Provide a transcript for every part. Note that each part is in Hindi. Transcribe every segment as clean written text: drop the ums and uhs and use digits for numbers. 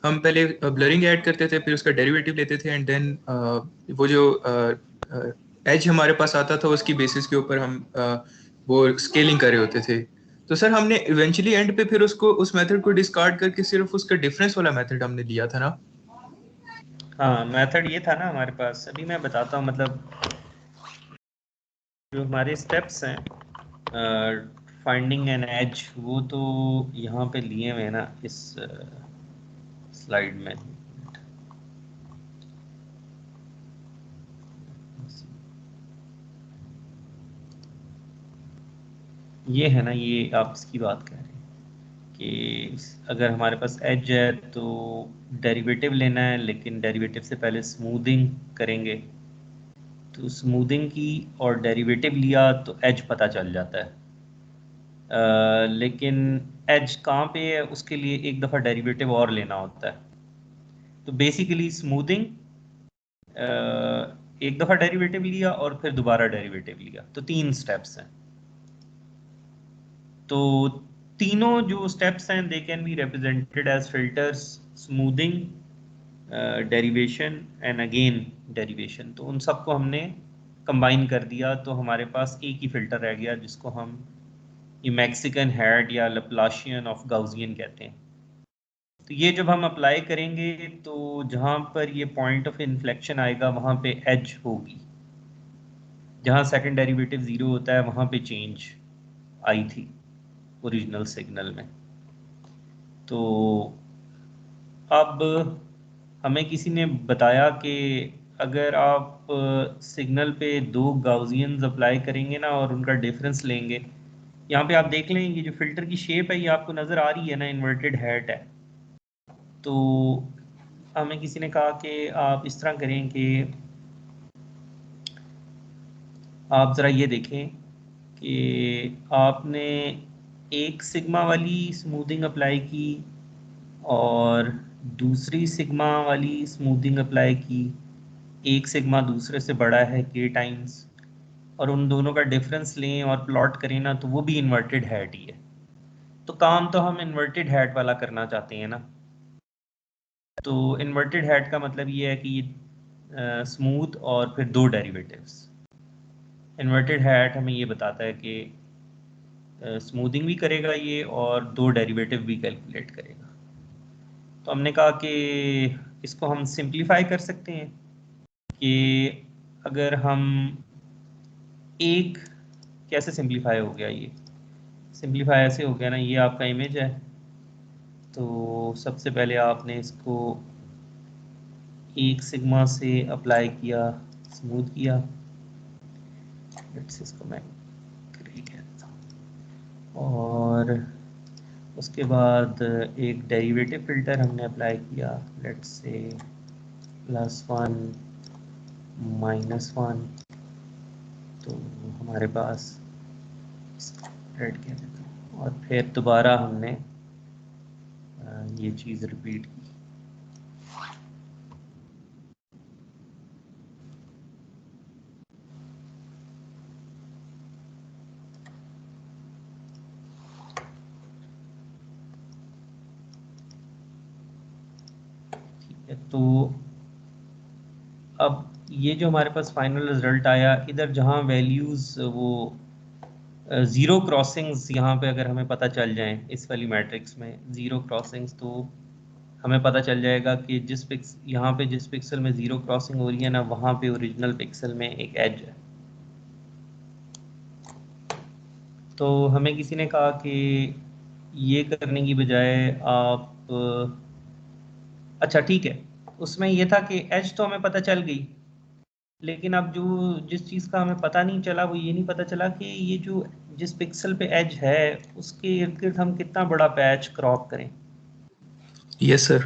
हम पहले ब्लरिंग ऐड करते थे, फिर उसका डेरिवेटिव लेते थे, एंड देन वो जो एज हमारे पास आता था उसकी बेसिस के ऊपर हम वो स्केलिंग कर रहे होते थे। तो सर हमने इवेंचुअली एंड पे फिर उसको उस मेथड को डिस्कार्ड करके सिर्फ उसका डिफरेंस वाला मेथड हमने लिया था ना। हाँ, मेथड ये था ना हमारे पास। अभी मैं बताता हूँ, मतलब जो हमारे स्टेप्स हैं फाइंडिंग एन एज, वो तो यहाँ पे लिए हुए हैं ना इस स्लाइड में। ये है ना, ये आप इसकी बात कर रहे हैं कि अगर हमारे पास एज है तो डेरिवेटिव लेना है, लेकिन डेरिवेटिव से पहले स्मूथिंग करेंगे। तो स्मूथिंग की और डेरिवेटिव लिया तो एज पता चल जाता है। लेकिन एज कहाँ पे है, उसके लिए एक दफ़ा डेरिवेटिव और लेना होता है। तो बेसिकली स्मूथिंग, एक दफ़ा डेरिवेटिव लिया और फिर दोबारा डेरिवेटिव लिया, तो 3 स्टेप्स हैं। तो तीनों जो स्टेप्स हैं they can be represented as filters: smoothing, derivation and again derivation. तो उन सबको हमने कंबाइन कर दिया, तो हमारे पास एक ही फिल्टर रह गया जिसको हम ये मैक्सिकन हेड या लप्लाशियन ऑफ गाउसियन कहते हैं। तो ये जब हम अप्लाई करेंगे तो जहाँ पर ये पॉइंट ऑफ इन्फ्लेक्शन आएगा वहाँ पे एज होगी। जहाँ सेकंड डेरिवेटिव 0 होता है वहाँ पे चेंज आई थी ओरिजिनल सिग्नल में। तो अब हमें किसी ने बताया कि अगर आप सिग्नल पे 2 गाउसियंस अप्लाई करेंगे ना और उनका डिफरेंस लेंगे, यहाँ पे आप देख लें ये जो फिल्टर की शेप है ये आपको नज़र आ रही है ना, इन्वर्टेड हैट है। तो हमें किसी ने कहा कि आप इस तरह करें कि आप ज़रा ये देखें कि आपने एक सिग्मा वाली स्मूथिंग अप्लाई की और दूसरी सिग्मा वाली स्मूथिंग अप्लाई की। एक सिग्मा दूसरे से बड़ा है k टाइम्स, और उन दोनों का डिफरेंस लें और प्लॉट करें ना, तो वो भी इन्वर्टेड हैट ही है। तो काम तो हम इन्वर्टेड हैट वाला करना चाहते हैं ना। तो इन्वर्टेड हैट का मतलब ये है कि ये स्मूथ और फिर 2 डेरिवेटिव्स। इन्वर्टेड हैट हमें ये बताता है कि स्मूथिंग भी करेगा ये और 2 डेरिवेटिव भी कैलकुलेट करेगा। तो हमने कहा कि इसको हम सिंप्लीफाई कर सकते हैं कि अगर हम एक, कैसे सिंप्लीफाई हो गया ये? सिंप्लीफाई ऐसे हो गया ना, ये आपका इमेज है। तो सबसे पहले आपने इसको एक सिग्मा से अप्लाई किया, स्मूथ किया। लेट्स इसको मैं ग्रे कहता हूँ। और उसके बाद एक डेरिवेटिव फिल्टर हमने अप्लाई किया, लेट्स से +1 -1। तो हमारे पास रेड कह देता हूँ, और फिर दोबारा हमने ये चीज़ रिपीट की। ठीक है, तो अब ये जो हमारे पास फाइनल रिजल्ट आया, इधर जहाँ वैल्यूज़ वो 0 क्रॉसिंग्स यहाँ पे अगर हमें पता चल जाएं, इस वाली मैट्रिक्स में 0 क्रॉसिंग्स, तो हमें पता चल जाएगा कि यहाँ पे जिस पिक्सल में 0 क्रॉसिंग हो रही है ना, वहाँ पे ओरिजिनल पिक्सल में एक एज है। तो हमें किसी ने कहा कि ये करने की बजाय आप अच्छा ठीक है, उसमें ये था कि एज तो हमें पता चल गई, लेकिन अब जो जिस चीज़ का हमें पता नहीं चला वो ये नहीं पता चला कि ये जो जिस पिक्सल पे एज है उसके इर्द गिर्द हम कितना बड़ा पैच क्रॉप करें। Yes sir.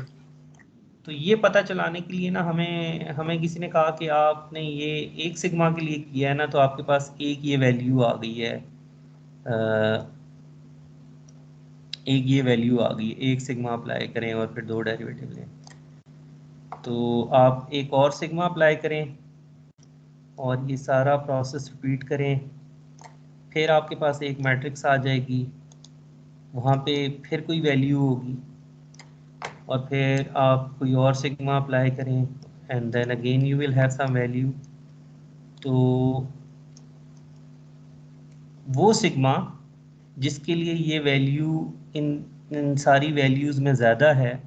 तो ये पता चलाने के लिए ना हमें हमें किसी ने कहा कि आपने ये एक सिग्मा के लिए किया है ना, तो आपके पास एक ये वैल्यू आ गई है, एक ये वैल्यू आ गई, एक सिग्मा अप्लाई करें और फिर 2 डेरिवेटिव लें। तो आप एक और सिग्मा अप्लाई करें और ये सारा प्रोसेस रिपीट करें, फिर आपके पास एक मैट्रिक्स आ जाएगी, वहाँ पे फिर कोई वैल्यू होगी और फिर आप कोई और सिग्मा अप्लाई करें and then again you will have some value. तो वो सिग्मा जिसके लिए ये वैल्यू इन सारी वैल्यूज में ज़्यादा है,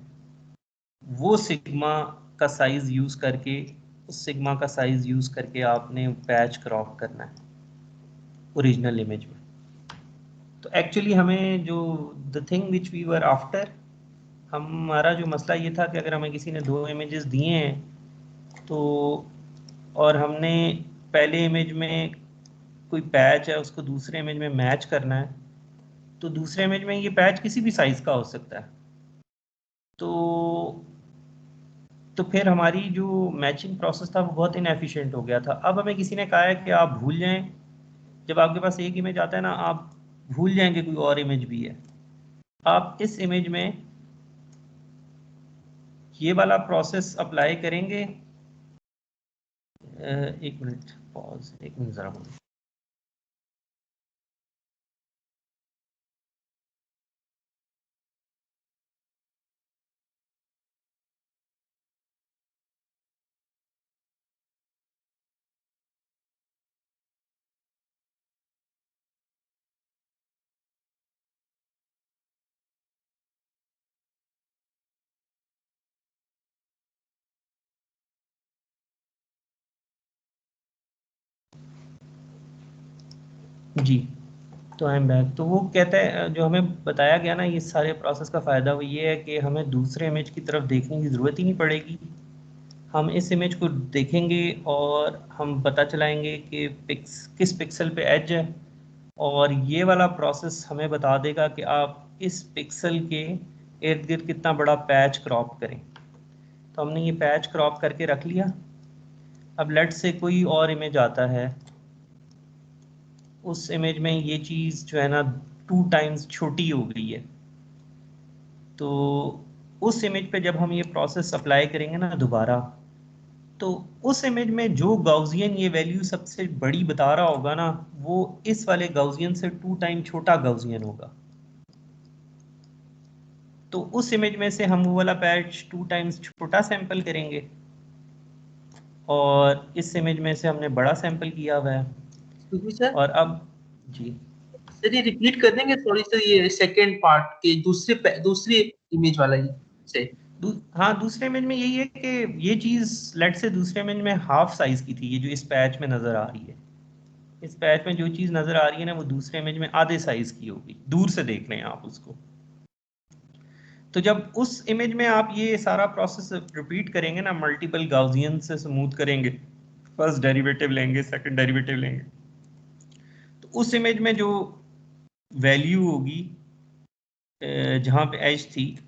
वो सिग्मा का साइज यूज़ करके, उस सिग्मा का साइज यूज़ करके आपने पैच क्रॉप करना है ओरिजिनल इमेज में। तो एक्चुअली हमें जो the thing which we were after, हमारा जो मसला ये था कि अगर हमें किसी ने दो इमेजेस दिए हैं तो, और हमने पहले इमेज में कोई पैच है उसको दूसरे इमेज में मैच करना है, तो दूसरे इमेज में ये पैच किसी भी साइज का हो सकता है। तो फिर हमारी जो मैचिंग प्रोसेस था वो बहुत इनएफिशिएंट हो गया था। अब हमें किसी ने कहा है कि आप भूल जाएं, जब आपके पास एक इमेज आता है ना, आप भूल जाएंगे कोई और इमेज भी है, आप इस इमेज में ये वाला प्रोसेस अप्लाई करेंगे। एक मिनट पॉज, एक मिनट ज़रा। जी, तो आई एम बैक। तो वो कहता है, जो हमें बताया गया ना, ये सारे प्रोसेस का फ़ायदा वो ये है कि हमें दूसरे इमेज की तरफ देखने की ज़रूरत ही नहीं पड़ेगी। हम इस इमेज को देखेंगे और हम पता चलाएंगे कि किस पिक्सल पे एज है, और ये वाला प्रोसेस हमें बता देगा कि आप इस पिक्सल के इर्द गिर्द कितना बड़ा पैच क्रॉप करें। तो हमने ये पैच क्रॉप करके रख लिया। अब लेट से कोई और इमेज आता है, उस इमेज में ये चीज़ जो है ना 2 टाइम्स छोटी हो गई है, तो उस इमेज पे जब हम ये प्रोसेस अप्लाई करेंगे ना दोबारा, तो उस इमेज में जो गाउसियन ये वैल्यू सबसे बड़ी बता रहा होगा ना, वो इस वाले गाउसियन से 2 टाइम छोटा गाउसियन होगा। तो उस इमेज में से हम वो वाला पैच 2 टाइम्स छोटा सैंपल करेंगे, और इस इमेज में से हमने बड़ा सैंपल किया हुआ है। सर, और अब जी सर ये रिपीट कर देंगे थोड़ी सी, ये सेकंड पार्ट के दूसरी इमेज वाला ही से। हाँ, दूसरे इमेज में यही है कि ये चीज़ लेट से दूसरे इमेज में हाफ साइज की थी, ये जो इस पैच में नज़र आ रही है, इस पैच में जो चीज़ नज़र आ रही है ना, वो दूसरे इमेज में आधे साइज की होगी। दूर से देख लें आप उसको। तो जब उस इमेज में आप ये सारा प्रोसेस रिपीट करेंगे ना, मल्टीपल गाउसियन से स्मूथ करेंगे, फर्स्ट डेरिवेटिव लेंगे, सेकंड डेरिवेटिव लेंगे, तो उस इमेज में जो वैल्यू होगी जहाँ पे एज थी,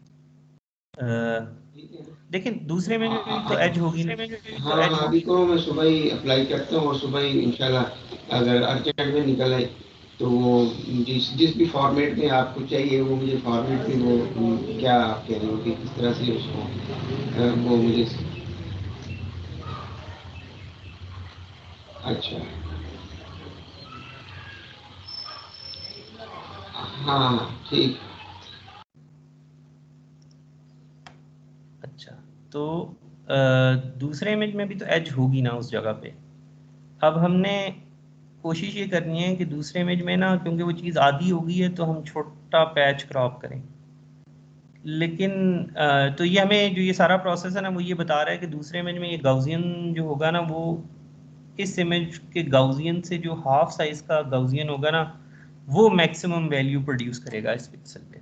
लेकिन दूसरे में तो एज होगी ना। हाँ हाँ, अभी तो मैं सुबह ही अप्लाई करता हूँ और सुबह ही इंशाल्लाह अगर अर्जेंट में निकल आए तो वो जिस भी फॉर्मेट में आपको चाहिए वो मुझे फॉर्मेट में वो क्या आप कह रहे हो कि किस तरह से उसको वो मुझे। अच्छा हाँ ठीक। अच्छा, तो दूसरे इमेज में भी तो एज होगी ना उस जगह पे। अब हमने कोशिश ये करनी है कि दूसरे इमेज में ना, क्योंकि वो चीज़ आधी हो गई है, तो हम छोटा पैच क्रॉप करें। लेकिन तो ये हमें जो ये सारा प्रोसेस है ना, वो ये बता रहा है कि दूसरे इमेज में ये गाउसियन जो होगा ना, वो इस इमेज के गाउसियन से जो हाफ साइज का गाउसियन होगा ना, वो मैक्सिमम वैल्यू प्रोड्यूस करेगा इस पिक्सल पे।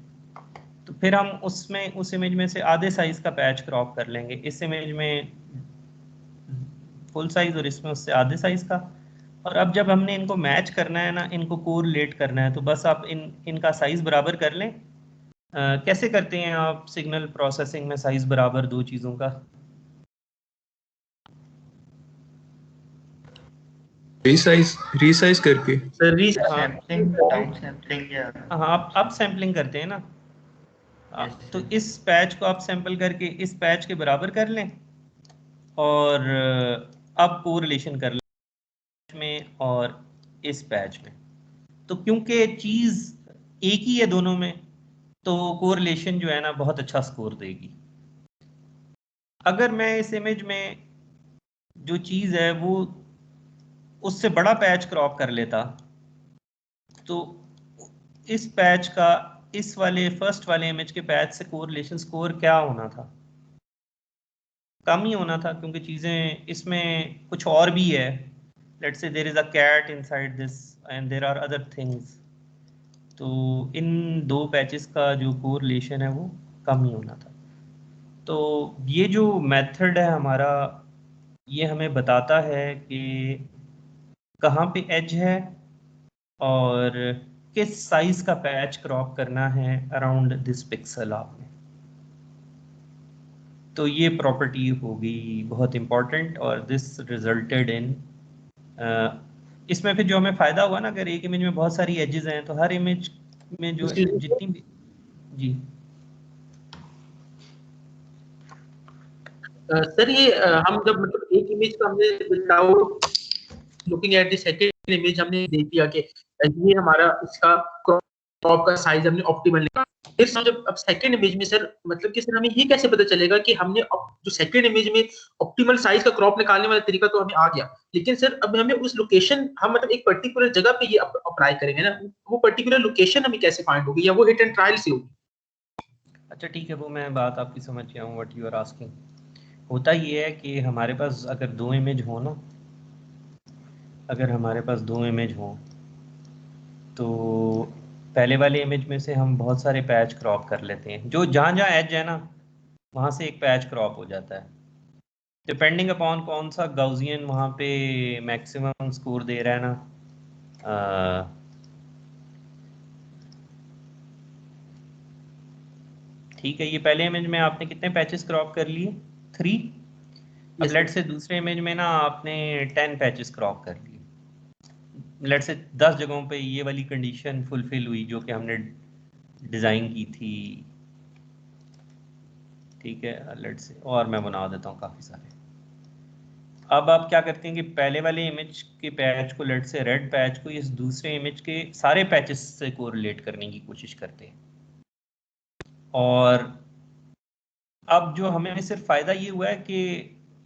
तो फिर हम उसमें उस इमेज में से आधे साइज का पैच क्रॉप कर लेंगे, इस इमेज में फुल साइज और इसमें उससे आधे साइज का। और अब जब हमने इनको मैच करना है ना, इनको कोरिलेट करना है, तो बस आप इनका साइज बराबर कर लें। कैसे करते हैं आप सिग्नल प्रोसेसिंग में साइज बराबर दो चीज़ों का? रीसाइज करके। सर सैम्पलिंग, डाउन सैम्पलिंग या हाँ, आप अप सैम्पलिंग करते हैं ना। तो इस पैच को आप सैंपल करके इस पैच के बराबर कर लें, और अब कोरिलेशन कर लें में और इस पैच में। तो क्योंकि चीज़ एक ही है दोनों में, तो कोरिलेशन जो है ना बहुत अच्छा स्कोर देगी। अगर मैं इस इमेज में जो चीज़ है वो उससे बड़ा पैच क्रॉप कर लेता, तो इस पैच का इस वाले फर्स्ट वाले इमेज के पैच से कोरिलेशन स्कोर क्या होना था? कम ही होना था, क्योंकि चीज़ें इसमें कुछ और भी है. Let's say there is a cat inside this and there are other things. तो इन दो पैचेस का जो कोरिलेशन है वो कम ही होना था. तो ये जो मेथड है हमारा, ये हमें बताता है कि कहाँ पे एज है और किस साइज का पैच क्रॉप करना है अराउंड दिस पिक्सल आपने. तो ये प्रॉपर्टी होगी बहुत इंपॉर्टेंट, और दिस रिजल्टेड इन, इसमें फिर जो हमें फायदा हुआ ना, अगर एक इमेज में बहुत सारी एजेस हैं तो हर इमेज में जो जितनी भी, जी सर ये हम जब मतलब एक इमेज का हमने without looking at the second image हमने देख लिया कि ये हमारा इसका क्रॉप का साइज हमने ऑप्टिमल निकाला. फिर जब अब सेकंड इमेज में सर मतलब कि सर हमें ये कैसे पता चलेगा कि हमने जो सेकंड इमेज में ऑप्टिमल साइज का क्रॉप निकालने वाला तरीका तो हमें आ गया, लेकिन सर अब हमें उस लोकेशन, हम मतलब एक पर्टिकुलर जगह पे ये अप्लाई करेंगे ना, वो पर्टिकुलर लोकेशन हमें कैसे फाइंड होगी, या वो हिट एंड ट्रायल से होगी? अच्छा ठीक है, वो मैं बात आपकी समझ गया हूँ व्हाट यू आर आस्किंग. होता ये है कि हमारे पास अगर दो इमेज हो ना, अगर हमारे पास दो इमेज हो तो पहले वाले इमेज में से हम बहुत सारे पैच क्रॉप कर लेते हैं. जो जहाँ जहाँ एज है ना, वहाँ से एक पैच क्रॉप हो जाता है, डिपेंडिंग अपॉन कौन सा गाउसियन वहाँ पे मैक्सिमम स्कोर दे रहा है ना. ठीक है, ये पहले इमेज में आपने कितने पैचेस क्रॉप कर लिए? 3. अब लेट से दूसरे इमेज में ना आपने 10 पैचेस क्रॉप कर लिए. लेट से 10 जगहों पे ये वाली कंडीशन फुलफिल हुई जो कि हमने डिज़ाइन की थी. ठीक है, लेट से और मैं बना देता हूँ काफ़ी सारे. अब आप क्या करते हैं कि पहले वाले इमेज के पैच को, लेट से रेड पैच को, इस दूसरे इमेज के सारे पैचेस से कोरिलेट करने की कोशिश करते हैं. और अब जो हमें सिर्फ फ़ायदा ये हुआ है कि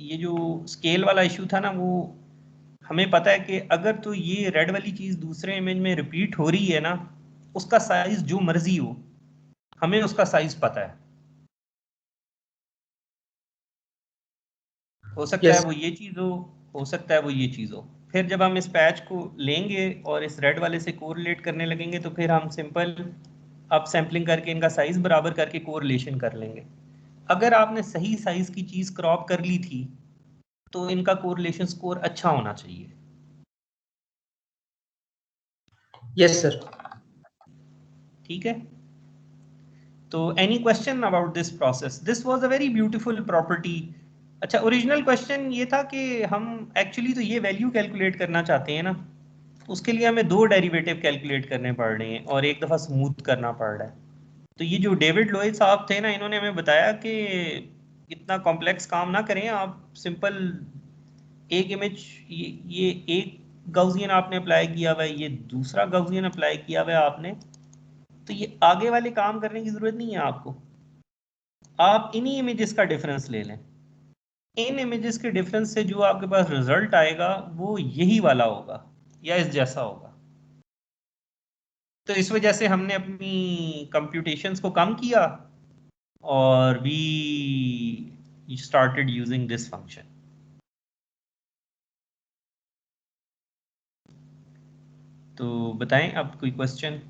ये जो स्केल वाला इशू था ना, वो हमें पता है कि अगर तो ये रेड वाली चीज़ दूसरे इमेज में रिपीट हो रही है ना, उसका साइज जो मर्जी हो, हमें उसका साइज पता है. हो सकता है वो ये चीज़ हो सकता है वो ये चीज़ हो. फिर जब हम इस पैच को लेंगे और इस रेड वाले से कोरिलेट करने लगेंगे, तो फिर हम सिंपल अप सैम्पलिंग करके इनका साइज बराबर करके कोरिलेशन कर लेंगे. अगर आपने सही साइज की चीज़ क्रॉप कर ली थी तो इनका कोरिलेशन स्कोर अच्छा होना चाहिए. Yes sir. ठीक है, तो any question about this process? This was a very beautiful property. अच्छा, ओरिजिनल क्वेश्चन ये था कि हम एक्चुअली तो ये वैल्यू कैलकुलेट करना चाहते हैं ना, उसके लिए हमें दो डेरिवेटिव कैलकुलेट करने पड़ रहे हैं और एक दफ़ा स्मूथ करना पड़ रहा है. तो ये जो डेविड लोइड साहब थे ना, इन्होंने हमें बताया कि इतना कॉम्प्लेक्स काम ना करें आप, सिंपल एक इमेज, ये एक गाउसियन आपने अप्लाई किया हुआ है, ये दूसरा गाउसियन अप्लाई किया हुआ है आपने, तो ये आगे वाले काम करने की ज़रूरत नहीं है आपको. आप इन्हीं इमेजेस का डिफरेंस ले लें. इन इमेजेस के डिफरेंस से जो आपके पास रिजल्ट आएगा वो यही वाला होगा या इस जैसा होगा. तो इस वजह से हमने अपनी कंप्यूटेशंस को कम किया और we started using this function. तो बताएं अब कोई क्वेश्चन?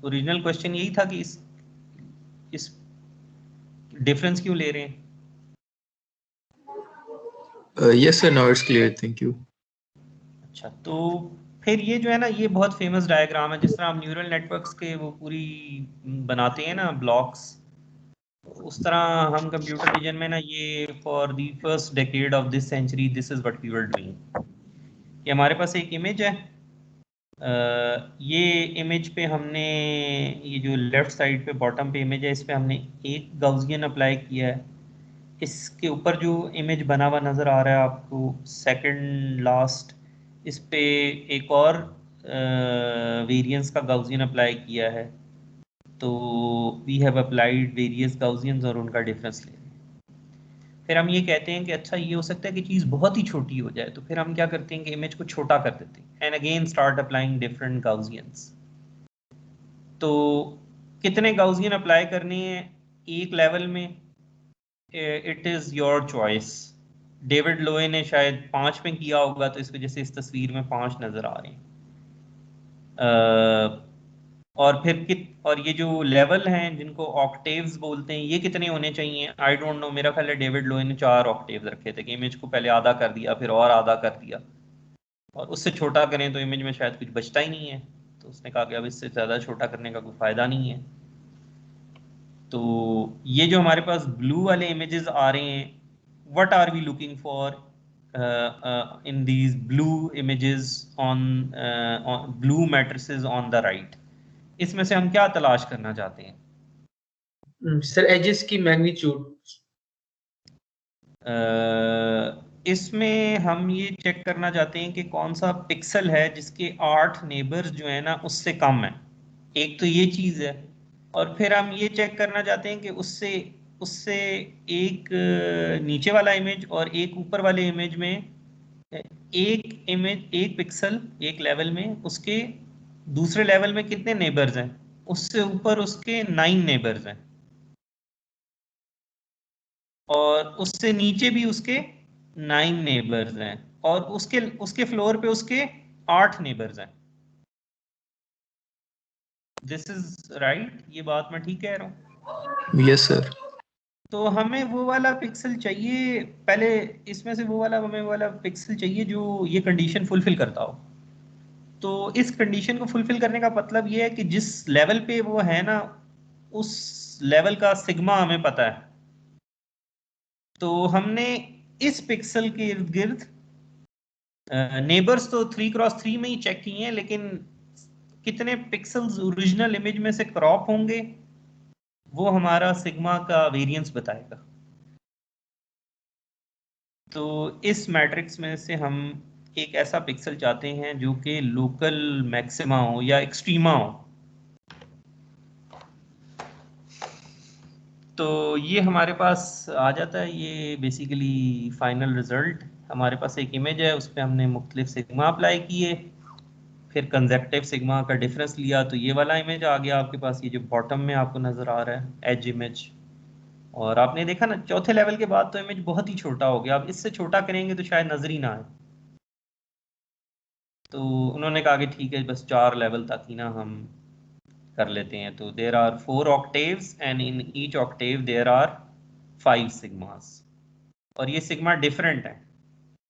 ओरिजिनल क्वेश्चन यही था कि इस डिफरेंस क्यों ले रहे हैं? Yes sir, now it's clear, thank you. अच्छा, तो फिर ये जो है ना, ये बहुत फेमस डायग्राम है. जिस तरह हम न्यूरल नेटवर्क्स के वो पूरी बनाते हैं ना ब्लॉक्स, उस तरह हम कंप्यूटर विजन में ना, ये for the first decade of this century this is what we were doing. ये हमारे पास एक इमेज है. ये इमेज पे हमने, ये जो लेफ्ट साइड पे बॉटम पे इमेज है, इस पे हमने एक गाउसियन अप्लाई किया है. इसके ऊपर जो इमेज बना हुआ नज़र आ रहा है आपको, सेकंड लास्ट, इस पे एक और वेरिएंस का गाउसियन अप्लाई किया है. तो वी हैव अप्लाइड वेरियस गाउसियंस और उनका डिफरेंस ले रहे हैं। फिर हम ये कहते हैं कि अच्छा ये हो सकता है कि चीज़ बहुत ही छोटी हो जाए, तो फिर हम क्या करते हैं कि इमेज को छोटा कर देते हैं and again start applying different Gaussians. तो कितने गाउसियन अप्लाई करने हैं एक लेवल में, it is your choice. David Lowe ने शायद 5 में किया होगा, तो इस वजह से इस तस्वीर में 5 नज़र आ रहे हैं। और फिर और ये जो लेवल हैं जिनको ऑक्टेव्स बोलते हैं, ये कितने होने चाहिए? आई डोंट नो, मेरा ख्याल है डेविड लोए ने 4 ऑक्टेव्स रखे थे कि इमेज को पहले आधा कर दिया, फिर और आधा कर दिया, और उससे छोटा करें तो इमेज में शायद कुछ बचता ही नहीं है। तो उसने कहा कि अब इससे ज़्यादा छोटा करने का कोई फ़ायदा नहीं है। तो ये जो हमारे पास ब्लू वाले इमेजेस आ रहे हैं, what are we looking for in these blue images on blue matrices on the right? इसमें से हम क्या तलाश करना चाहते हैं? सर एजेस की मैग्नीट्यूड। इसमें हम ये चेक करना चाहते हैं कि कौन सा पिक्सल है जिसके 8 नेबर्स जो है ना उससे कम है। एक तो ये चीज़ है, और फिर हम ये चेक करना चाहते हैं कि उससे उससे एक नीचे वाला इमेज और एक ऊपर वाले इमेज में एक पिक्सल एक लेवल में उसके दूसरे लेवल में कितने नेबर्स हैं, उससे ऊपर उसके 9 नेबर्स हैं, और उससे नीचे भी उसके 9 नेबर्स हैं, और उसके उसके फ्लोर पे उसके 8 नेबर्स हैं। This is right? ये बात मैं ठीक कह रहा हूँ? Yes sir. तो हमें वो वाला पिक्सल चाहिए पहले, इसमें से वो वाला पिक्सल चाहिए जो ये कंडीशन फुलफिल करता हो। तो इस कंडीशन को फुलफिल करने का मतलब ये है कि जिस लेवल पे वो है ना, उस लेवल का सिग्मा हमें पता है। तो हमने इस पिक्सल के इर्द गिर्द नेबर्स तो 3x3 में ही चेक किए हैं, लेकिन कितने पिक्सल्स ओरिजिनल इमेज में से क्रॉप होंगे वो हमारा सिग्मा का वेरिएंस बताएगा। तो इस मैट्रिक्स में से हम एक ऐसा पिक्सल चाहते हैं जो कि लोकल मैक्सिमा हो या एक्सट्रीमा हो। तो ये हमारे पास आ जाता है, ये बेसिकली फाइनल रिजल्ट। हमारे पास एक इमेज है, उस पर हमने मुख्तलिफ सिग्मा अप्लाई किए, फिर कंजेक्टिव सिग्मा का डिफरेंस लिया, तो ये वाला इमेज आ गया आपके पास, ये जो बॉटम में आपको नज़र आ रहा है एज इमेज। और आपने देखा ना चौथे लेवल के बाद तो इमेज बहुत ही छोटा हो गया, अब इससे छोटा करेंगे तो शायद नजर ही ना आए। तो उन्होंने कहा कि ठीक है बस 4 लेवल तक ही ना हम कर लेते हैं। तो there are 4 octaves and in each octave there are 5 sigmas, और ये सिग्मा डिफरेंट है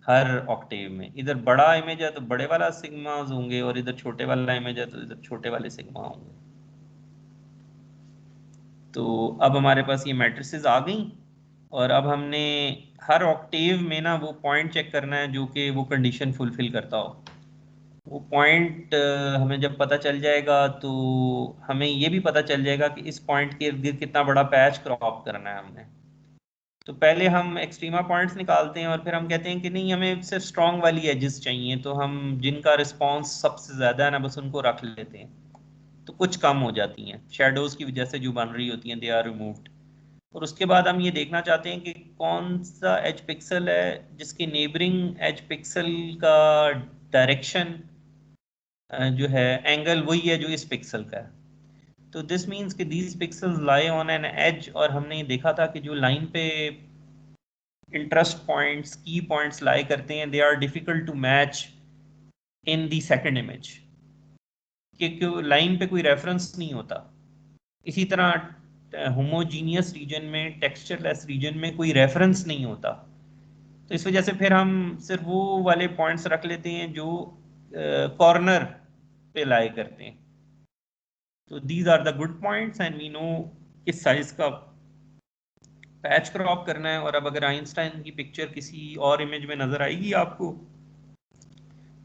हर ऑक्टेव में। इधर बड़ा इमेज है तो बड़े वाला सिग्मास होंगे, और इधर छोटे वाला इमेज है तो इधर छोटे वाले सिग्मा होंगे। तो अब हमारे पास ये मैट्रिसेस आ गई, और अब हमने हर ऑक्टेव में ना वो पॉइंट चेक करना है जो कि वो कंडीशन फुलफिल करता हो। वो पॉइंट हमें जब पता चल जाएगा तो हमें ये भी पता चल जाएगा कि इस पॉइंट के इर्द गिर्द कितना बड़ा पैच क्रॉप करना है हमने। तो पहले हम एक्सट्रीमा पॉइंट्स निकालते हैं, और फिर हम कहते हैं कि नहीं हमें सिर्फ स्ट्रॉन्ग वाली एजेस चाहिए, तो हम जिनका रिस्पॉन्स सबसे ज़्यादा है ना बस उनको रख लेते हैं। तो कुछ कम हो जाती हैं शेडोज़ की वजह से जो बन रही होती हैं, दे आर रिमूव्ड। और उसके बाद हम ये देखना चाहते हैं कि कौन सा एज पिक्सल है जिसके नेबरिंग एज पिक्सल का डायरेक्शन जो है एंगल वही है जो इस पिक्सल का है। तो दिस मीन्स कि these pixels lie on an edge, और हमने देखा था कि जो लाइन पे इंटरेस्ट पॉइंट्स की पॉइंट्स लाई करते हैं, they are difficult to match in the second image, क्योंकि लाइन पे कोई रेफरेंस नहीं होता। इसी तरह होमोजीनियस रीजन में, टेक्सचरलेस रीजन में कोई रेफरेंस नहीं होता। तो इस वजह से फिर हम सिर्फ वो वाले पॉइंट्स रख लेते हैं जो कॉर्नर पे लाई करते हैं। तो these are the good points and we know किस साइज का पैच क्रॉप करना है। और अब अगर आइंस्टाइन की पिक्चर किसी और इमेज में नजर आएगी आपको,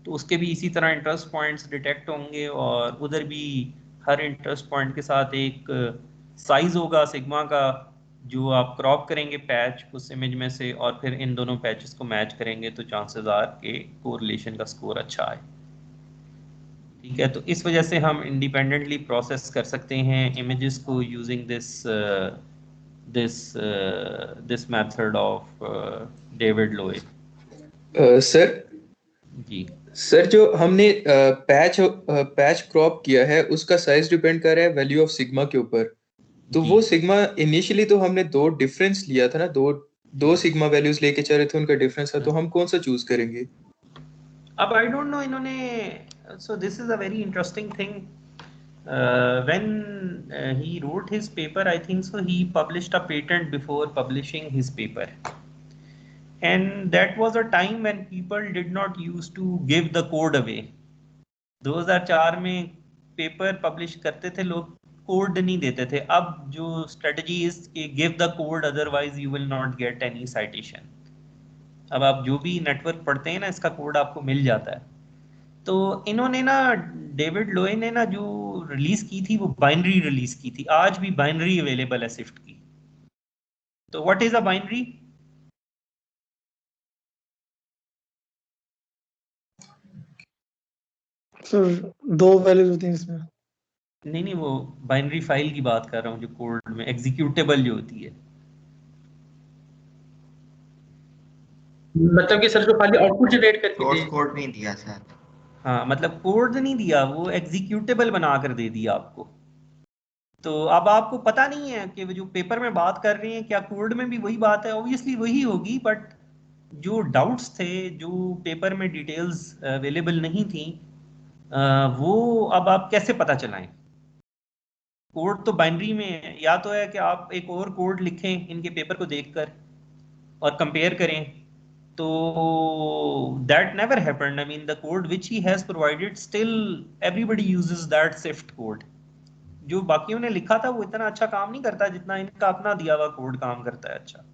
तो उसके भी इसी तरह इंटरेस्ट पॉइंट्स डिटेक्ट होंगे, और उधर भी हर इंटरेस्ट पॉइंट के साथ एक साइज होगा सिग्मा का जो आप क्रॉप करेंगे पैच उस इमेज में से, और फिर इन दोनों पैचेस को मैच करेंगे तो चांसेस आर के कोरिलेशन का स्कोर अच्छा आए। ठीक है, तो इस वजह से हम इंडिपेंडेंटली प्रोसेस कर सकते हैं इमेजेस को using this method of David लोए। सर जी सर जो हमने पैच क्रॉप किया है उसका साइज डिपेंड कर रहा है वैल्यू ऑफ सिग्मा के ऊपर। तो जी। वो सिग्मा इनिशियली तो हमने दो डिफरेंस लिया था ना, दो दो सिग्मा वैल्यूज लेके चल रहे थे, उनका डिफरेंस था, तो हम कौन सा चूज करेंगे? अब आई डोंट नो इन्होंने, so this is a very interesting thing. when he wrote his paper, I think so he published a patent before publishing his paper, and that was a time when people did not used to give the code away. 2004 में पेपर पब्लिश करते थे लोग, कोड नहीं देते थे। अब जो स्ट्रेटजी इज कि give the code otherwise you will not get any citation. अब आप जो भी नेटवर्क पढ़ते हैं ना, इसका कोड आपको मिल जाता है। तो इन्होंने ना, डेविड लोए ने ना जो रिलीज की थी वो बाइनरी रिलीज की थी। आज भी बाइनरी अवेलेबल है स्विफ्ट की। तो what is a binary? Sir दो वैल्यूज होती हैं इसमें। नहीं नहीं, वो बाइनरी फाइल की बात कर रहा हूँ जो कोड में एग्जीक्यूटेबल जो होती है। मतलब कि सर जो खाली आउटपुट जनरेट करके सोर्स दे। कोड नहीं दिया सर। हाँ, मतलब कोड नहीं दिया, वो एग्जीक्यूटेबल बना कर दे दिया आपको। तो अब आपको पता नहीं है कि वो जो पेपर में बात कर रहे हैं क्या कोड में भी वही बात है। ऑब्वियसली वही होगी, बट जो डाउट्स थे, जो पेपर में डिटेल्स अवेलेबल नहीं थी, वो अब आप कैसे पता चलाएं? कोड तो बाइनरी में है। या तो है कि आप एक और कोड लिखें इनके पेपर को देखकर और कंपेयर करें, तो that never happened. I mean the code which he has provided, still everybody uses that Swift code. जो बाकियों ने लिखा था वो इतना अच्छा काम नहीं करता जितना इनका अपना दिया हुआ कोड काम करता है अच्छा।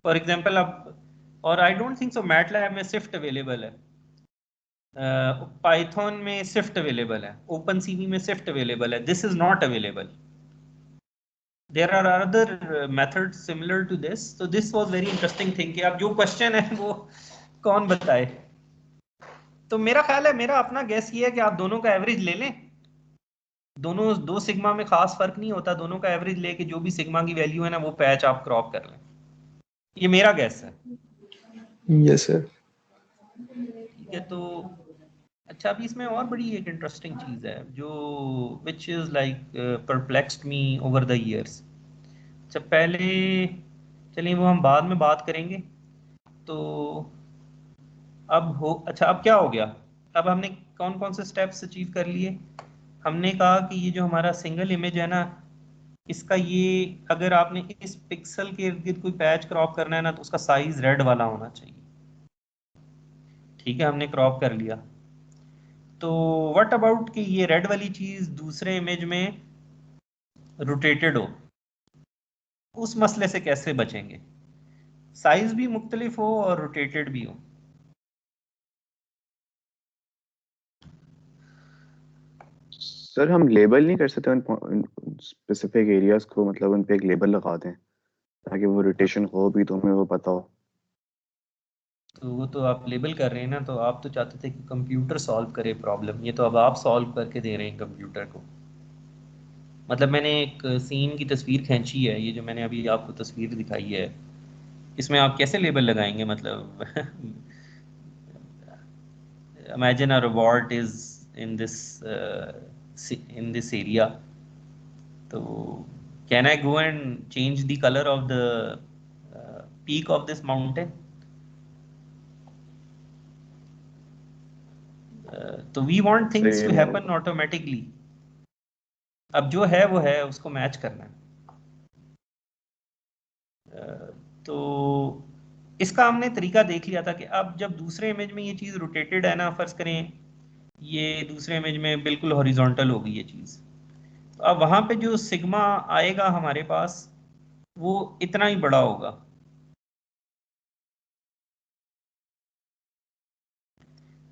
फॉर एग्जाम्पल अब, और I don't think so MATLAB में स्विफ्ट अवेलेबल है, पाइथन में स्विफ्ट अवेलेबल है, ओपन सीवी में स्विफ्ट अवेलेबल है। This is not available. There are other methods similar to this. तो this was very interesting thing कि अब जो क्वेश्चन है वो कौन बताए। तो मेरा ख्याल है, मेरा अपना गेस ये है कि आप दोनों का एवरेज ले लें। दोनों दो सिग्मा में खास फर्क नहीं होता, दोनों का एवरेज लेके जो भी सिग्मा की वैल्यू है ना वो पैच आप क्रॉप कर लें। ये मेरा गेस है। Yes sir. ठीक है, तो अच्छा, अभी इसमें और बड़ी एक इंटरेस्टिंग चीज़ है जो which is like perplexed me over the years. अच्छा, पहले चलिए वो हम बाद में बात करेंगे। तो अब हो, अच्छा अब क्या हो गया? अब हमने कौन कौन से स्टेप्स अचीव कर लिए? हमने कहा कि ये जो हमारा सिंगल इमेज है ना, इसका ये, अगर आपने इस पिक्सल के इर्द गिर्द कोई पैच क्रॉप करना है ना, तो उसका साइज रेड वाला होना चाहिए। ठीक है, हमने क्रॉप कर लिया। तो व्हाट अबाउट कि ये रेड वाली चीज दूसरे इमेज में रोटेटेड हो? उस मसले से कैसे बचेंगे? साइज भी मुख्तलिफ हो और रोटेटेड भी हो। सर हम लेबल नहीं कर सकते उन स्पेसिफिक एरियाज को, मतलब उन पे एक लेबल लगा दें ताकि वो रोटेशन हो भी तो हमें वो पता हो। तो वो तो आप लेबल कर रहे हैं ना, तो आप तो चाहते थे कि कंप्यूटर सॉल्व करे प्रॉब्लम, ये तो अब आप सॉल्व करके दे रहे हैं कंप्यूटर को। मतलब मैंने एक सीन की तस्वीर खींची है, ये जो मैंने अभी आपको तस्वीर दिखाई है, इसमें आप कैसे लेबल लगाएंगे? मतलब imagine a robot is in this area. So can I go and change the color of the peak of this mountain? तो we want things सही to नहीं happen होगा। automatically. अब जो है वो है, उसको मैच करना है। तो इसका हमने तरीका देख लिया था कि अब जब दूसरे इमेज में ये चीज़ रोटेटेड है ना, फर्ज करें ये दूसरे इमेज में बिल्कुल हॉरिजॉन्टल हो गई ये चीज़, तो अब वहां पे जो सिग्मा आएगा हमारे पास वो इतना ही बड़ा होगा।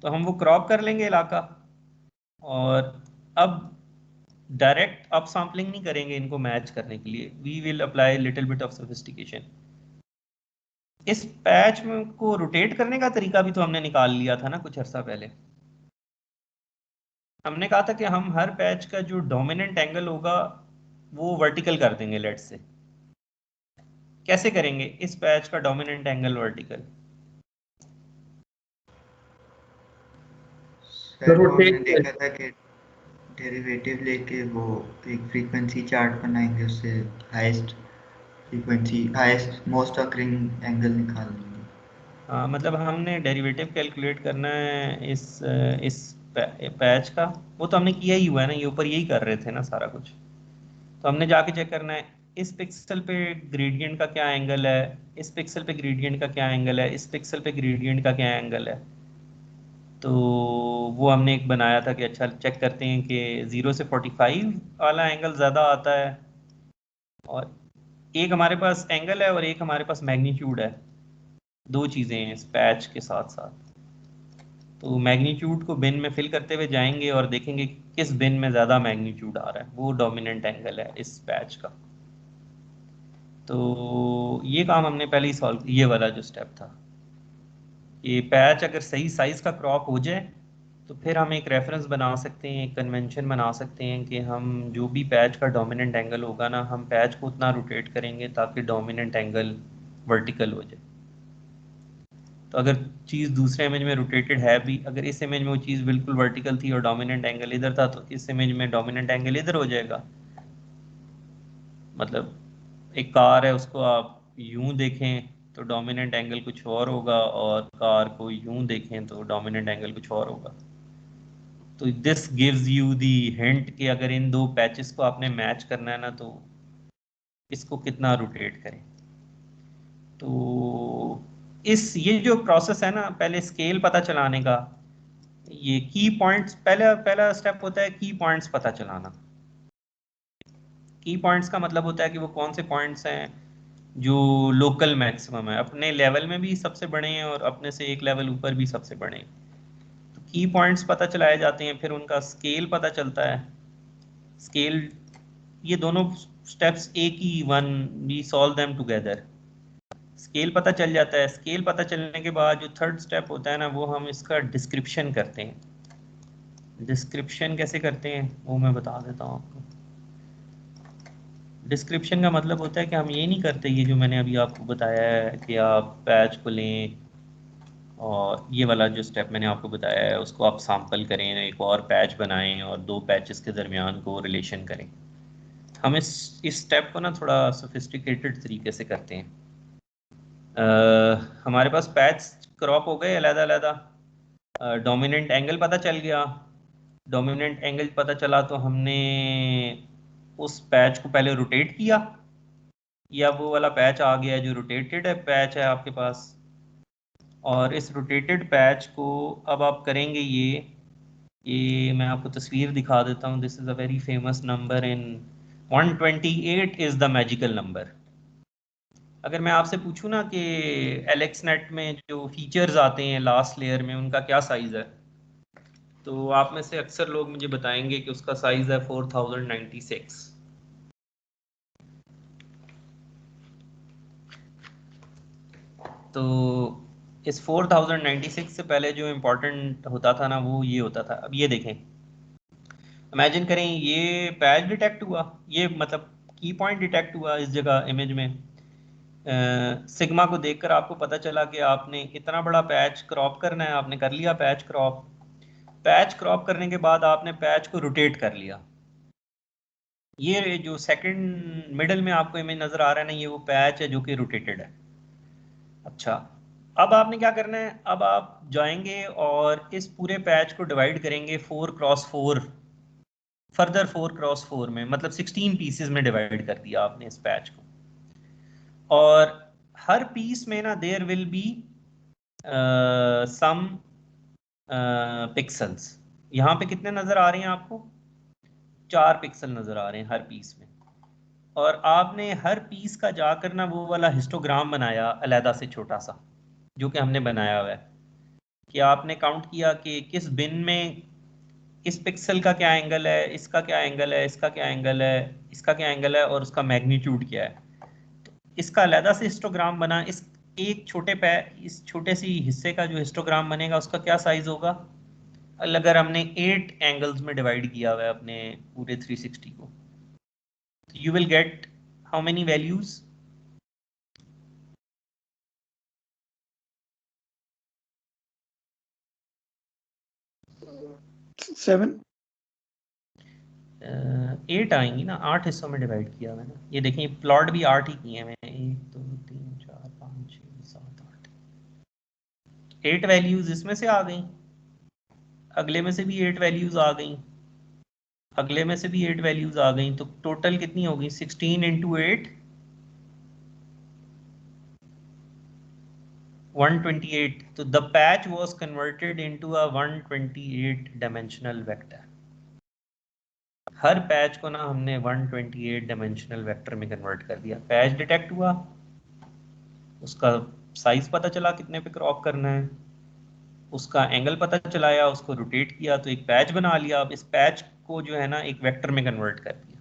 तो हम वो क्रॉप कर लेंगे इलाका, और अब डायरेक्ट अप सैंपलिंग नहीं करेंगे इनको मैच करने के लिए। We will apply little bit of sophistication. इस पैच में को रोटेट करने का तरीका भी तो हमने निकाल लिया था ना कुछ अर्सा पहले। हमने कहा था कि हम हर पैच का जो डोमिनेंट एंगल होगा वो वर्टिकल कर देंगे। लेट से कैसे करेंगे इस पैच का डोमिनेंट एंगल वर्टिकल? सर वो हमने देखा था कि डेरिवेटिव लेके वो एक फ्रीक्वेंसी चार्ट बनाएंगे, उससे highest frequency, highest most occurring angle निकाल लेंगे। हाँ, मतलब हमने डेरिवेटिव कैलकुलेट करना है इस पैच का। वो तो हमने किया ही हुआ है ना, ये ऊपर यही कर रहे थे ना सारा कुछ। तो हमने जाके चेक करना है इस पिक्सल पे ग्रेडियंट का क्या एंगल है, इस पिक्सल पे ग्रेडियंट का क्या एंगल है, इस पिक्सल पे ग्रेडियंट का क्या एंगल है। तो वो हमने एक बनाया था कि अच्छा चेक करते हैं कि 0 से 45 वाला एंगल ज़्यादा आता है, और एक हमारे पास एंगल है और एक हमारे पास मैग्नीट्यूड है। दो चीज़ें हैं इस पैच के साथ साथ। तो मैग्नीट्यूड को बिन में फिल करते हुए जाएंगे और देखेंगे कि किस बिन में ज़्यादा मैग्नीट्यूड आ रहा है, वो डोमिनेंट एंगल है इस पैच का। तो ये काम हमने पहले ही सॉल्व, ये वाला जो स्टेप था, ये पैच अगर सही साइज़ का क्रॉप हो जाए तो फिर हम एक रेफरेंस बना सकते हैं, एक कन्वेंशन बना सकते हैं कि हम जो भी पैच का डोमिनेंट एंगल होगा ना, हम पैच को उतना रोटेट करेंगे ताकि डोमिनेंट एंगल वर्टिकल हो जाए। तो अगर चीज़ दूसरे इमेज में रोटेटेड है भी, अगर इस इमेज में वो चीज़ बिल्कुल वर्टिकल थी और डोमिनेंट एंगल इधर था, तो इस इमेज में डोमिनेंट एंगल इधर हो जाएगा। मतलब एक कार है, उसको आप यूं देखें तो डोमिनेंट एंगल कुछ और होगा, और कार को यूं देखें तो डोमिनेंट एंगल कुछ और होगा। तो this gives you the hint कि अगर इन दो पैचेस को आपने मैच करना है ना, तो इसको कितना रोटेट करें। तो ये जो प्रोसेस है ना, पहले स्केल पता चलाने का, ये की पॉइंट्स, पहला स्टेप होता है की पॉइंट्स पता चलाना। की पॉइंट्स का मतलब होता है कि वो कौन से पॉइंट्स हैं जो लोकल मैक्सिमम है, अपने लेवल में भी सबसे बड़े हैं और अपने से एक लेवल ऊपर भी सबसे बड़े हैं। तो की पॉइंट्स पता चलाए जाते हैं, फिर उनका स्केल पता चलता है। स्केल, ये दोनों स्टेप्स एक ही one, we solve them together. Scale पता चल जाता है, स्केल पता चलने के बाद जो थर्ड स्टेप होता है ना, वो हम इसका डिस्क्रिप्शन करते हैं। डिस्क्रिप्शन कैसे करते हैं वो मैं बता देता हूँ आपको। डिस्क्रिप्शन का मतलब होता है कि हम ये नहीं करते ये जो मैंने अभी आपको बताया है कि आप पैच को लें और ये वाला जो स्टेप मैंने आपको बताया है उसको आप सैंपल करें, एक और पैच बनाएं और दो पैचेस के दरमियान को रिलेशन करें। हम इस स्टेप को ना थोड़ा सोफिस्टिकेटेड तरीके से करते हैं। हमारे पास पैच क्रॉप हो गए अलग-अलग, डोमिनेंट एंगल पता चल गया। डोमिनेंट एंगल पता चला तो हमने उस पैच को पहले रोटेट किया, या वो वाला पैच आ गया जो रोटेटेड है पैच है आपके पास। और इस रोटेटेड पैच को अब आप करेंगे ये मैं आपको तस्वीर दिखा देता हूँ। This is a very famous number in 128 is the magical number. अगर मैं आपसे पूछूं ना कि एलेक्सनेट में जो फीचर्स आते हैं लास्ट लेयर में, उनका क्या साइज़ है, तो आप में से अक्सर लोग मुझे बताएंगे कि उसका साइज़ है 4096। तो इस 4096 से पहले जो इम्पोर्टेंट होता था ना, वो ये होता था। अब ये देखें, इमेजिन करें ये पैच डिटेक्ट हुआ, ये मतलब की पॉइंट डिटेक्ट हुआ इस जगह इमेज में। सिग्मा को देखकर आपको पता चला कि आपने इतना बड़ा पैच क्रॉप करना है, आपने कर लिया पैच क्रॉप। पैच क्रॉप करने के बाद आपने पैच को रोटेट कर लिया। ये जो सेकंड मिडल में आपको इमेज नजर आ रहा है ना, ये वो पैच है जो कि रोटेटेड है। अच्छा, अब आपने क्या करना है, अब आप जाएंगे और इस पूरे पैच को डिवाइड करेंगे 4x4, फर्दर 4x4 में, मतलब 16 पीसेस में डिवाइड कर दिया आपने इस पैच को। और हर पीस में ना there will be some pixels. यहाँ पे कितने नजर आ रहे हैं आपको? 4 पिक्सल नजर आ रहे हैं हर पीस में। और आपने हर पीस का जाकर ना वो वाला हिस्टोग्राम बनाया अलहदा से छोटा सा, जो कि हमने बनाया हुआ है, कि आपने काउंट किया कि किस बिन में इस पिक्सल का क्या एंगल है, इसका क्या एंगल है, इसका क्या एंगल है, इसका क्या एंगल है, और उसका मैग्नीट्यूड क्या है। तो इसका अलहदा से हिस्टोग्राम बना। इस एक इस छोटे सी हिस्से का जो हिस्टोग्राम बनेगा उसका क्या साइज होगा? अगर हमने 8 एंगल्स में डिवाइड किया हुआ है अपने पूरे 360 को, तो you will get how many values? Seven 8 आएंगी ना, 8 हिस्सों में डिवाइड किया हुआ है ना। ये देखिए प्लॉट भी 8 ही किए हैं मैंने, 1 2 3 4 5 6 7 8, 8 वैल्यूज इसमें से आ गई, अगले में से भी 8 वैल्यूज आ गई, अगले में से भी 8 वैल्यूज आ गई, तो टोटल कितनी होगी? 16 इंटू 8 128. तो the patch was converted into a 128 dimensional vector. Her patch को ना हमने 128 डायमेंशनल वेक्टर में कन्वर्ट कर दिया। पैच डिटेक्ट हुआ, उसका साइज पता चला कितने पे क्रॉप करना है, उसका एंगल पता चलाया, उसको रोटेट किया, तो एक पैच बना लिया। अब इस पैच को जो है ना एक वेक्टर में कन्वर्ट कर दिया।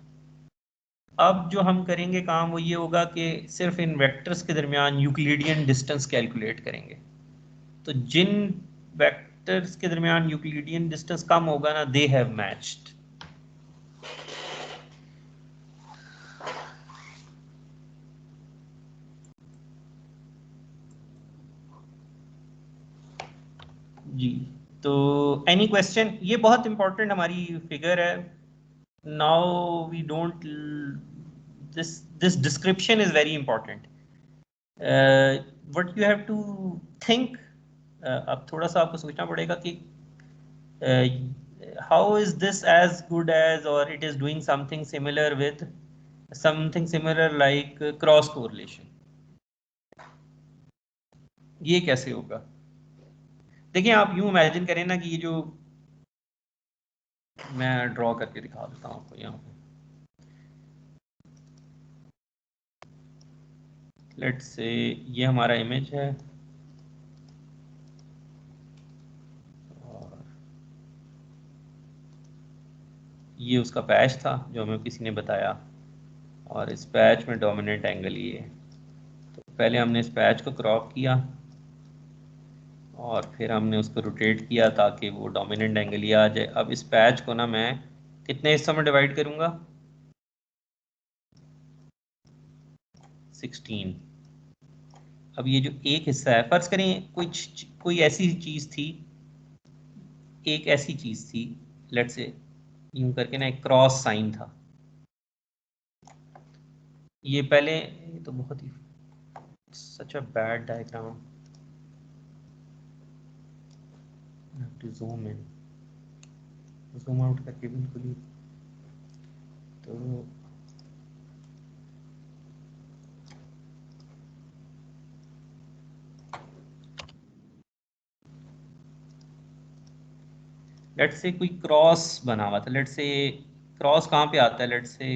अब जो हम करेंगे काम वो ये होगा कि सिर्फ इन वेक्टर्स के दरमियान यूक्लिडियन डिस्टेंस कैलकुलेट करेंगे। तो जिन वेक्टर्स के दरमियान यूक्लिडियन डिस्टेंस कम होगा ना, दे हैव मैच्ड। जी, तो एनी क्वेश्चन? ये बहुत इंपॉर्टेंट हमारी फिगर है। Now we don't, this description is very important. What you have to think, अब थोड़ा सा आपको सोचना पड़ेगा कि how is this as good as, और it is doing something similar with something similar like cross correlation. ये कैसे होगा? देखिए आप यूं इमेजिन करें ना कि ये जो मैं ड्रॉ करके दिखा देता हूं आपको, यहाँ पे लेट्स से ये हमारा इमेज है और ये उसका पैच था जो हमें किसी ने बताया, और इस पैच में डोमिनेंट एंगल ये है। तो पहले हमने इस पैच को क्रॉप किया और फिर हमने उसको रोटेट किया ताकि वो डोमिनेंट एंगल ये आ जाए। अब इस पैच को ना मैं कितने हिस्सों में डिवाइड करूंगा? 16। अब ये जो एक हिस्सा है, फर्ज करें कोई ऐसी चीज थी, एक ऐसी चीज थी, लेट्स से यूं करके ना एक क्रॉस साइन था। ये पहले, ये तो बहुत ही such a bad diagram, to zoom in, zoom out करके बिल्कुल ही। तो लेट्स से कोई क्रॉस बना हुआ था, लेट्स से क्रॉस कहाँ पे आता है, लेट्स से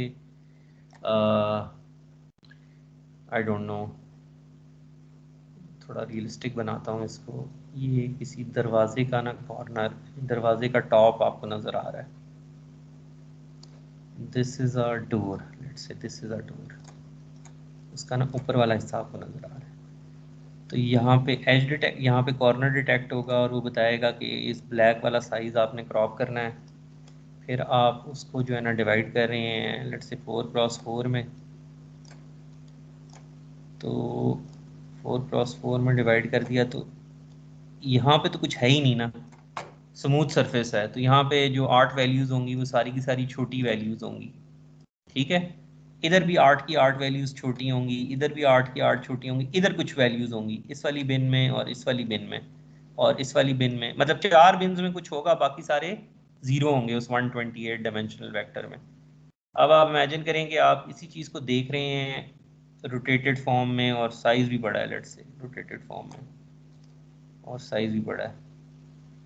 आई डोंट नो, थोड़ा रियलिस्टिक बनाता हूँ इसको। ये किसी दरवाजे का ना कॉर्नर, दरवाजे का टॉप आपको नजर आ रहा है, this is a door, let's say this is a door, उसका ना ऊपर वाला हिस्सा आपको नजर आ रहा है। तो यहाँ पे एज डिटेक्ट, यहाँ पे कॉर्नर डिटेक्ट होगा और वो बताएगा कि इस ब्लैक वाला साइज आपने क्रॉप करना है। फिर आप उसको जो है ना डिवाइड कर रहे हैं लेट्स से 4x4 में, तो 4x4 में डिवाइड कर दिया। तो यहाँ पे तो कुछ है ही नहीं ना, स्मूथ सरफेस है, तो यहाँ पे जो 8 वैल्यूज होंगी वो सारी की सारी छोटी वैल्यूज होंगी, ठीक है। इधर भी 8 की 8 वैल्यूज छोटी होंगी, इधर भी 8 की 8 छोटी होंगी, इधर कुछ वैल्यूज होंगी इस वाली बिन में और इस वाली बिन में और इस वाली बिन में, मतलब 4 बिन्स में कुछ होगा, बाकी सारे जीरो होंगे उस 128 डायमेंशनल वेक्टर में। अब आप इमेजिन करें कि आप इसी चीज़ को देख रहे हैं रोटेटेड फॉर्म में और साइज भी बड़ा है, लेट्स से रोटेटेड फॉर्म में और साइज भी बड़ा है।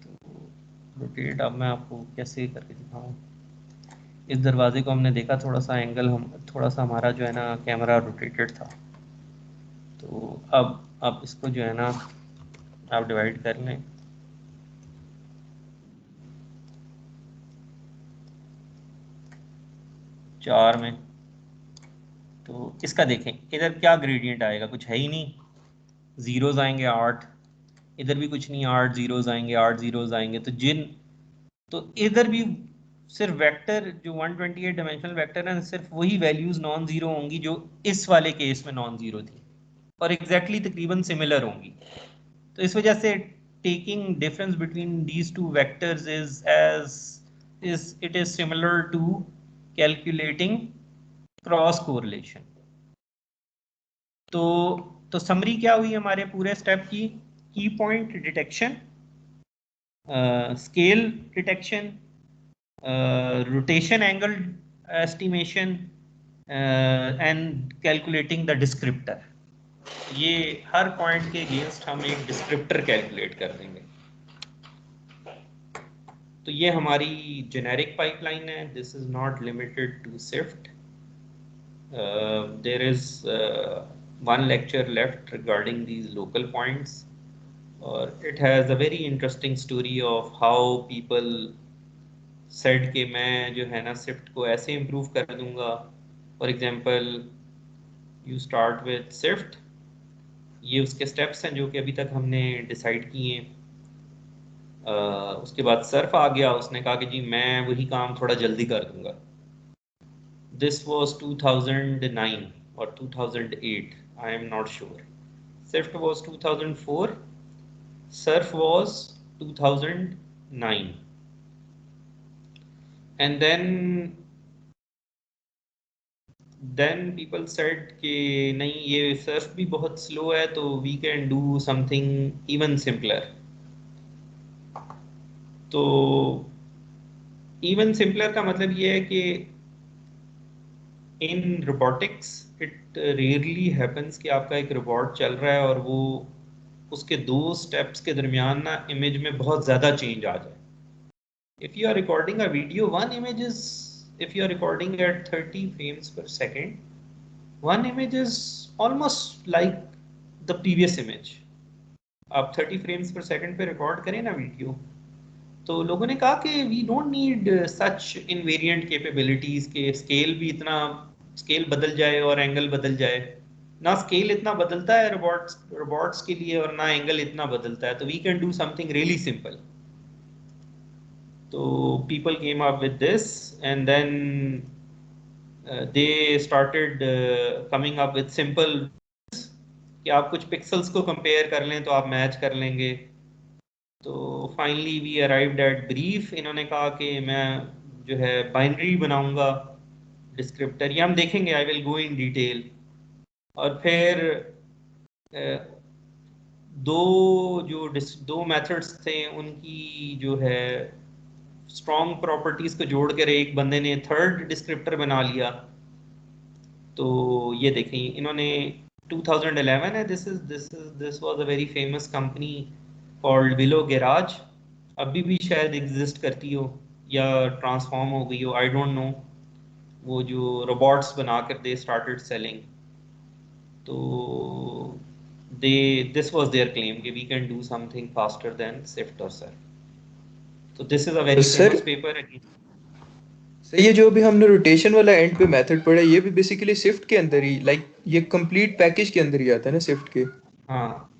तो रोटेट अब मैं आपको कैसे करके दिखाऊं। इस दरवाजे को हमने देखा, थोड़ा सा एंगल, हम थोड़ा सा हमारा जो है ना कैमरा रोटेटेड था। तो अब इसको जो है ना आप डिवाइड कर लें, चार में। तो इसका देखें इधर क्या ग्रेडियंट आएगा, कुछ है ही नहीं, जीरोज आएंगे 8, इधर भी कुछ नहीं, 8 जीरोज आएंगे, 8 जीरोज आएंगे। तो जिन तो इधर भी सिर्फ वेक्टर जो 128 डायमेंशनल वेक्टर है, सिर्फ वही वैल्यूज नॉन जीरो होंगी जो इस वाले केस में नॉन जीरो थी, और एग्जैक्टली तकरीबन सिमिलर होंगी। तो इस वजह से taking difference between these two vectors it is similar to calculating cross correlation. तो समरी क्या हुई हमारे पूरे स्टेप की point detection, scale detection, rotation angle estimation and calculating the descriptor. ये हर पॉइंट के अगेंस्ट हम एक डिस्क्रिप्टर कैलकुलेट कर देंगे। तो ये हमारी जेनेरिक पाइपलाइन है। This is not limited to SIFT. There is one lecture left regarding these local points, or it has a very interesting story of how people said कि मैं जो है ना SIFT को ऐसे improve कर दूंगा। For example, you start with SIFT, ये उसके steps हैं जो कि अभी तक हमने decide किए हैं। उसके बाद सर्फ आ गया, उसने कहा कि जी मैं वही काम थोड़ा जल्दी कर दूंगा। This was 2009 or 2008, I am not sure. SIFT was 2004, SURF was 2009, and then people said कि नहीं ये SURF भी बहुत slow है, तो we can do something even simpler। तो even simpler का मतलब ये है कि in robotics it rarely happens कि आपका एक रोबोट चल रहा है और वो उसके दो स्टेप्स के दरमियान ना इमेज में बहुत ज़्यादा चेंज आ जाए। If you are recording a video, one image is, if you are recording at 30 frames per second, one image is almost like the previous image। आप 30 frames per second पे रिकॉर्ड करें ना वीडियो, तो लोगों ने कहा कि we don't need such invariant capabilities के स्केल भी इतना, स्केल बदल जाए और एंगल बदल जाए ना, स्केल इतना बदलता है रोबोट्स के लिए और ना एंगल इतना बदलता है, तो we can do something really simple. तो people came up with this, and then they started coming up with simple कि आप कुछ पिक्सल्स को कंपेयर कर लें तो आप मैच कर लेंगे। तो finally we arrived at BRIEF. इन्होंने कहा कि मैं जो है बाइनरी बनाऊंगा डिस्क्रिप्टर, ये हम देखेंगे, I will go in detail. और फिर दो मेथड्स थे उनकी जो है स्ट्रॉन्ग प्रॉपर्टीज को जोड़कर एक बंदे ने थर्ड डिस्क्रिप्टर बना लिया। तो ये देखें इन्होंने 2011 है, this was a very famous company called willow garage. अभी भी शायद एग्जिस्ट करती हो या ट्रांसफॉर्म हो गई हो, आई डोंट नो। वो जो रोबोट्स बनाकर दे स्टार्टेड सेलिंग। तो दिस वाज देयर क्लेम कि we can do something faster than SIFT और SURF। तो this is a very famous paper. Sir ये जो अभी हमने रोटेशन वाला एंड पे मेथड पढ़ा, ये भी बेसिकली SIFT के अंदर ही, लाइक ये कंप्लीट पैकेज के अंदर ही आता है ना SIFT के। हाँ हाँ।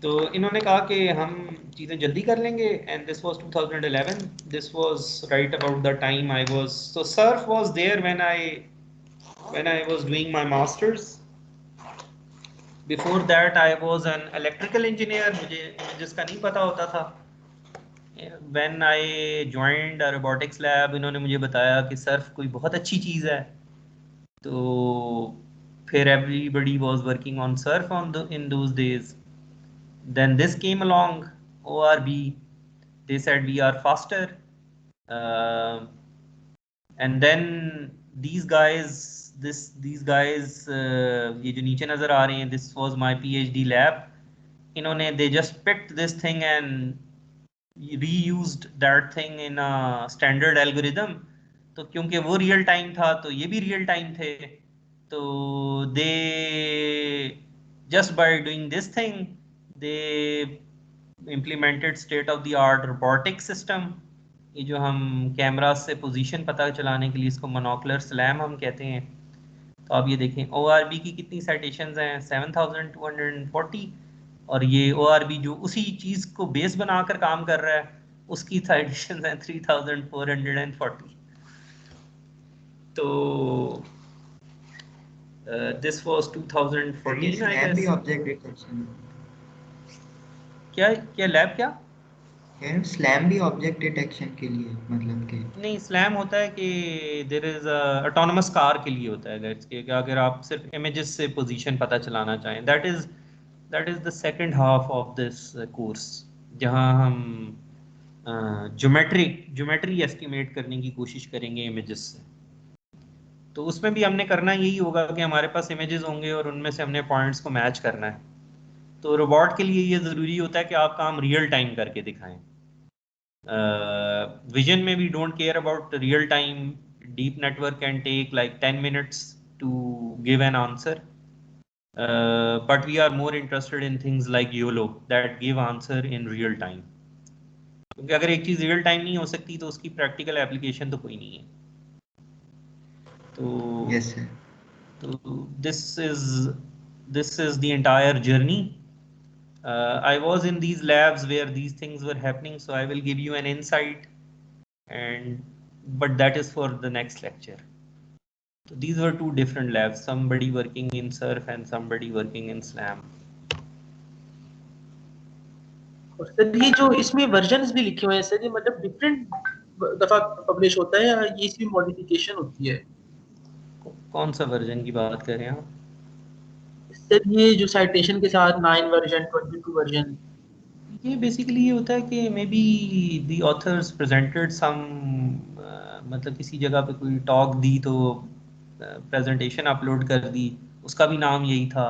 तो इन्होंने कहा कि हम चीज़ें जल्दी कर लेंगे, and this was 2011, this was right about the time I was, so SURF was there when I was doing my masters. Before that I was an electrical engineer, मुझे इमेजेस का नहीं पता होता था। When I joined robotics lab, इन्होंने मुझे बताया कि सर्फ कोई बहुत अच्छी चीज़ है। तो फिर everybody was working on Surf in those days. Then this came along, ORB. They said we are faster, and then these guys, ये जो नीचे नजर आ रहे हैं, this was my PhD lab. इन्होंने they just picked this thing and reused that thing in a standard algorithm. तो क्योंकि वो रियल टाइम था तो ये भी रियल टाइम थे, तो they just by doing this thing they implemented state of the art robotic system। ये जो हम कैमरा से पोजीशन पता चलाने के लिए इसको मोनोकुलर स्लैम हम कहते हैं। तो आप ये देखें ORB की कितनी साइटेशंस हैं, 7240, और ये ORB जो उसी चीज को बेस बनाकर काम कर रहा है, उसकी साइटेशन है 3440। तो दिस वाज 2014 आई स्लैम भी गेस। ऑब्जेक्ट डिटेक्शन, क्या लैब क्या? स्लैम भी ऑब्जेक्ट डिटेक्शन के लिए मतलब कि नहीं, स्लैम होता है कि देयर इज ऑटोनमस कार के लिए होता है, दैट्स कि अगर आप सिर्फ इमेजेस से पोजीशन पता चलाना चाहें, that is the second half of this course, जहां हम ज्योमेट्री एस्टिमेट करने की कोशिश करेंगे इमेजेस से। तो उसमें भी हमने करना यही होगा कि हमारे पास इमेजेस होंगे और उनमें से हमने पॉइंट्स को मैच करना है। तो रोबोट के लिए ये ज़रूरी होता है कि आप काम रियल टाइम करके दिखाएं। विजन में we don't care about real time, deep network can take like 10 minutes to give an answer, but we are more interested in things like YOLO that give answer in real time, क्योंकि अगर एक चीज रियल टाइम नहीं हो सकती तो उसकी प्रैक्टिकल एप्लीकेशन तो कोई नहीं है। तो यस सर। तो this is the entire journey. I was in these labs where these things were happening, so I will give you an insight, but that is for the next lecture. So these were two different labs, somebody working in SURF and somebody working in SLAM. और सर ये जो इसमें वर्जन्स भी लिखे हुए हैं सर, ये मतलब डिफरेंट दफा पब्लिश होता है या ये इसमें मॉडिफिकेशन होती है? कौन सा वर्जन की बात कर रहे हैं आप? सर ये जो साइटेशन के साथ 9 वर्जन 22 वर्जन, ये बेसिकली ये होता है कि maybe the authors presented some, मतलब किसी जगह पे कोई टॉक दी तो प्रेजेंटेशन अपलोड कर दी, उसका भी नाम यही था।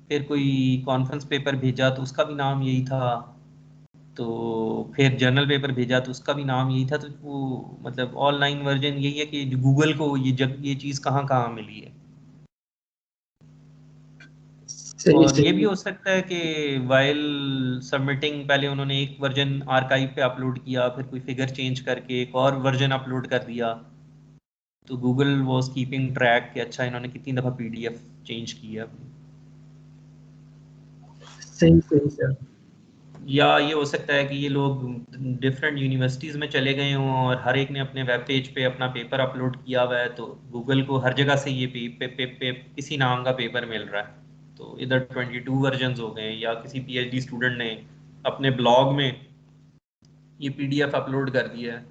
फिर कोई कॉन्फ्रेंस पेपर भेजा तो उसका भी नाम यही था। तो फिर जर्नल पेपर भेजा तो उसका भी नाम यही था। तो वो मतलब ऑनलाइन वर्जन यही है कि गूगल को ये चीज़ कहाँ कहाँ मिली है। और ये भी हो सकता है कि वाइल सबमिटिंग पहले उन्होंने एक वर्जन आर्काइव पे अपलोड किया, फिर कोई फिगर चेंज करके एक और वर्जन अपलोड कर दिया, तो गूगल वाज कीपिंग ट्रैक कि अच्छा इन्होंने कितनी दफ़ा PDF चेंज किया। सही सही सर। या ये हो सकता है कि ये लोग डिफरेंट यूनिवर्सिटीज़ में चले गए हों और हर एक ने अपने वेब पेज पे अपना पेपर अपलोड किया हुआ है, तो गूगल को हर जगह से ये किसी नाम का पेपर मिल रहा है। तो इधर 22 वर्जन्स हो गए, या किसी PhD स्टूडेंट ने अपने ब्लॉग में ये PDF अपलोड कर दिया है।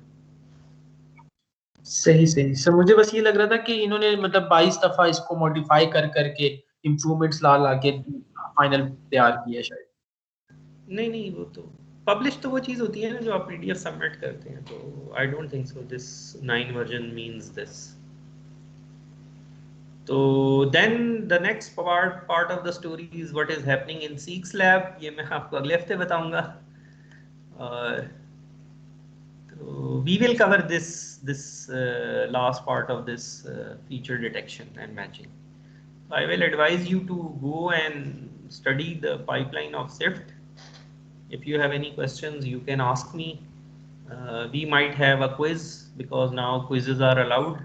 सही सही सर, मुझे बस ये लग रहा था कि इन्होंने मतलब 22 दफा इसको मॉडिफाई कर करके इम्प्रूवमेंट्स ला ला के फाइनल तैयार किया शायद। नहीं, वो तो पब्लिश तो वो चीज़ होती है ना जो आप PDF सबमिट करते हैं। तो I don't think so this 9 version means this. तो then the next part of the story is what is happening in six lab. ये मैं आपको अगले हफ्ते बताऊंगा। और तो we will cover this last part of this feature detection and matching. I will advise you to go and study the pipeline of SIFT. If you have any questions, you can ask me. We might have a quiz because now quizzes are allowed.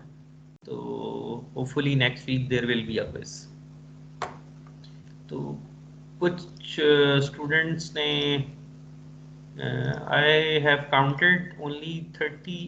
So hopefully next week there will be a quiz. तो कुछ students ने I have counted only 30